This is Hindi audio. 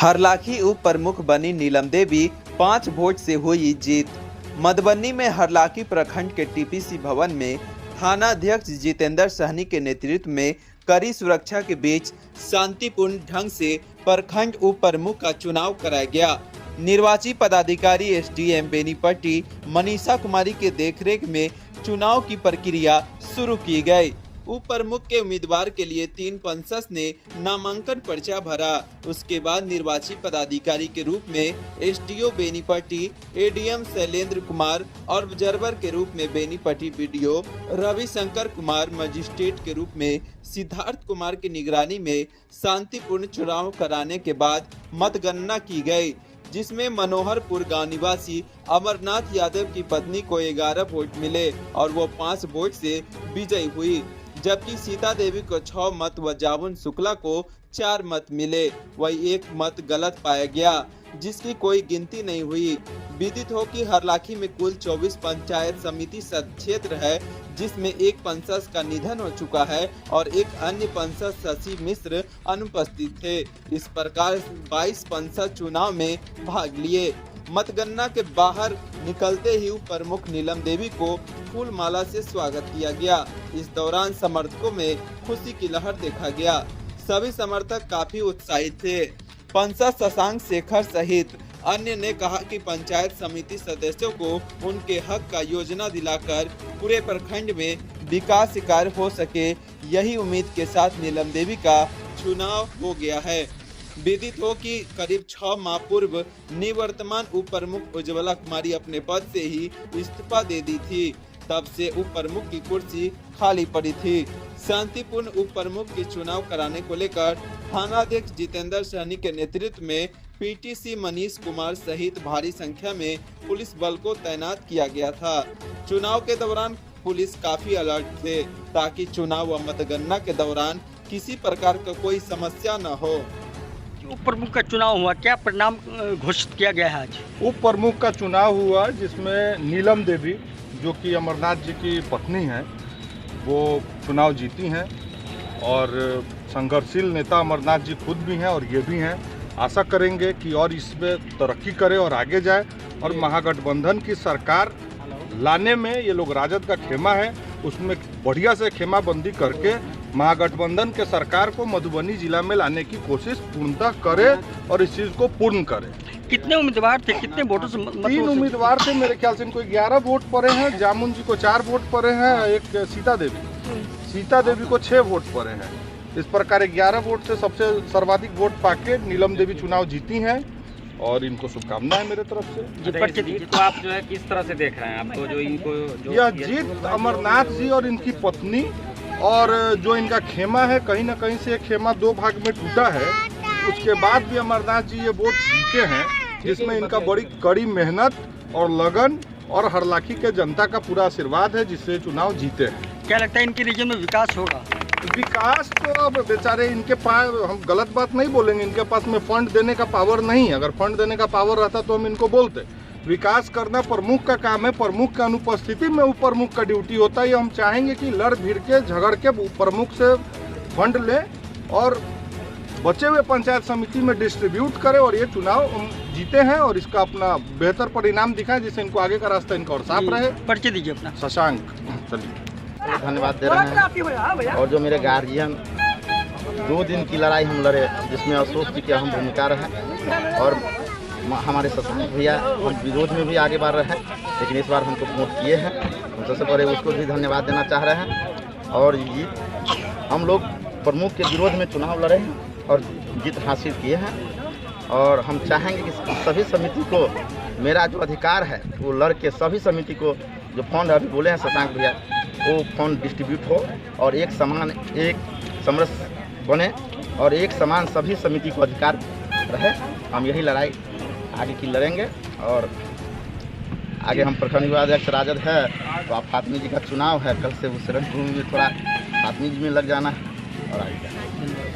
हरलाखी उप प्रमुख बनी नीलम देवी 5 वोट से हुई जीत। मधुबनी में हरलाखी प्रखंड के टीपीसी भवन में थाना अध्यक्ष जितेंद्र सहनी के नेतृत्व में कड़ी सुरक्षा के बीच शांतिपूर्ण ढंग से प्रखंड उप प्रमुख का चुनाव कराया गया। निर्वाची पदाधिकारी एसडीएम बेनीपट्टी मनीषा कुमारी के देखरेख में चुनाव की प्रक्रिया शुरू की गई। उप प्रमुख के उम्मीदवार के लिए 3 पंसद ने नामांकन पर्चा भरा। उसके बाद निर्वाची पदाधिकारी के रूप में एसडीओ बेनीपट्टी, एडीएम शैलेंद्र कुमार और ऑब्जर्वर के रूप में बेनीपट्टी बीडीओ रविशंकर कुमार, मजिस्ट्रेट के रूप में सिद्धार्थ कुमार की निगरानी में शांतिपूर्ण चुनाव कराने के बाद मतगणना की गई, जिसमें मनोहरपुर गांव निवासी अमरनाथ यादव की पत्नी को 11 वोट मिले और वो 5 वोट से विजयी हुई, जबकि सीता देवी को 6 मत व जामुन शुक्ला को 4 मत मिले। वही 1 मत गलत पाया गया, जिसकी कोई गिनती नहीं हुई। विदित हो कि हरलाखी में कुल 24 पंचायत समिति क्षेत्र है, जिसमें एक पंसद का निधन हो चुका है और एक अन्य पंसद शशि मिश्र अनुपस्थित थे। इस प्रकार 22 पंसद चुनाव में भाग लिए। मतगणना के बाहर निकलते ही उप प्रमुख नीलम देवी को फूल माला से स्वागत किया गया। इस दौरान समर्थकों में खुशी की लहर देखा गया। सभी समर्थक काफी उत्साहित थे। पंसद शशांक शेखर सहित अन्य ने कहा कि पंचायत समिति सदस्यों को उनके हक का योजना दिलाकर पूरे प्रखंड में विकास कार्य हो सके, यही उम्मीद के साथ नीलम देवी का चुनाव हो गया है। विदित हो कि करीब 6 माह पूर्व निवर्तमान उप प्रमुख उज्ज्वला कुमारी अपने पद से ही इस्तीफा दे दी थी। तब से उप प्रमुख की कुर्सी खाली पड़ी थी। शांतिपूर्ण उप प्रमुख के चुनाव कराने को लेकर थाना अध्यक्ष जितेंद्र सहनी के नेतृत्व में पीटीसी मनीष कुमार सहित भारी संख्या में पुलिस बल को तैनात किया गया था। चुनाव के दौरान पुलिस काफी अलर्ट थे, ताकि चुनाव व मतगणना के दौरान किसी प्रकार का कोई समस्या न हो। उप प्रमुख का चुनाव हुआ, क्या परिणाम घोषित किया गया है आज? उप प्रमुख का चुनाव हुआ, जिसमें नीलम देवी जो कि अमरनाथ जी की पत्नी हैं, वो चुनाव जीती हैं और संघर्षशील नेता अमरनाथ जी खुद भी हैं और ये भी हैं। आशा करेंगे कि और इसमें तरक्की करे और आगे जाए और महागठबंधन की सरकार लाने में ये लोग राजद का खेमा है, उसमें बढ़िया से खेमाबंदी करके महागठबंधन के सरकार को मधुबनी जिला में लाने की कोशिश पूर्णतः करे और इस चीज़ को पूर्ण करे। कितने उम्मीदवार थे, कितने वोटों से? 3 उम्मीदवार थे, मेरे ख्याल से इनको 11 वोट पड़े हैं। जामुन जी को 4 वोट पड़े हैं, एक सीता देवी को 6 वोट पड़े हैं। इस प्रकार 11 वोट से सबसे सर्वाधिक वोट पाके नीलम देवी चुनाव जीती हैं और इनको शुभकामनाएं मेरे तरफ से। जीत को आप जो है किस तरह से देख रहे हैं? आपको यह जीत अमरनाथ जी और इनकी पत्नी और जो इनका खेमा है, कहीं ना कहीं से खेमा 2 भाग में टूटा है। उसके बाद भी अमरनाथ जी ये वोट जीते हैं, जिसमें इनका बड़ी कड़ी मेहनत और लगन और हरलाखी के जनता का पूरा आशीर्वाद है, जिससे चुनाव जीते हैं। क्या लगता है इनके रीजन में विकास होगा? विकास तो अब बेचारे इनके पास, हम गलत बात नहीं बोलेंगे, इनके पास में फंड देने का पावर नहीं है। अगर फंड देने का पावर रहता तो हम इनको बोलते। विकास करना प्रमुख का काम है, प्रमुख की अनुपस्थिति में उप प्रमुख का ड्यूटी होता है। ये हम चाहेंगे कि लड़ भिड़ के झगड़ के प्रमुख से फंड ले और बचे हुए पंचायत समिति में डिस्ट्रीब्यूट करे और ये चुनाव जीते हैं और इसका अपना बेहतर परिणाम दिखाएं, जिससे इनको आगे का रास्ता इनका और साफ रहे। परिचय दीजिए अपना। शशांक। चलिए, धन्यवाद दे रहे हैं। और जो मेरे गार्जियन 2 दिन की लड़ाई हम लड़े, जिसमें अशोक जी की अहम भूमिका रहे और हमारे शशांक भैया हम विरोध में भी आगे बढ़ रहे हैं, लेकिन इस बार हमको वोट किए हैं। हम सबसे पहले उसको भी धन्यवाद देना चाह रहे हैं। और ये हम लोग प्रमुख के विरोध में चुनाव लड़े हैं और जीत हासिल किए हैं और हम चाहेंगे कि सभी समिति को मेरा जो अधिकार है वो लड़ के सभी समिति को जो फंड अभी बोले हैं शशांक भैया, वो फंड डिस्ट्रीब्यूट हो और एक समान एक समरस बने और एक समान सभी समिति को अधिकार रहे। हम यही लड़ाई आगे की लड़ेंगे और आगे हम प्रखंड अध्यक्ष राजद है, तो आप फातमी जी का चुनाव है, कल से उस रणभूमि में थोड़ा फातमी जी में लग जाना है और आगे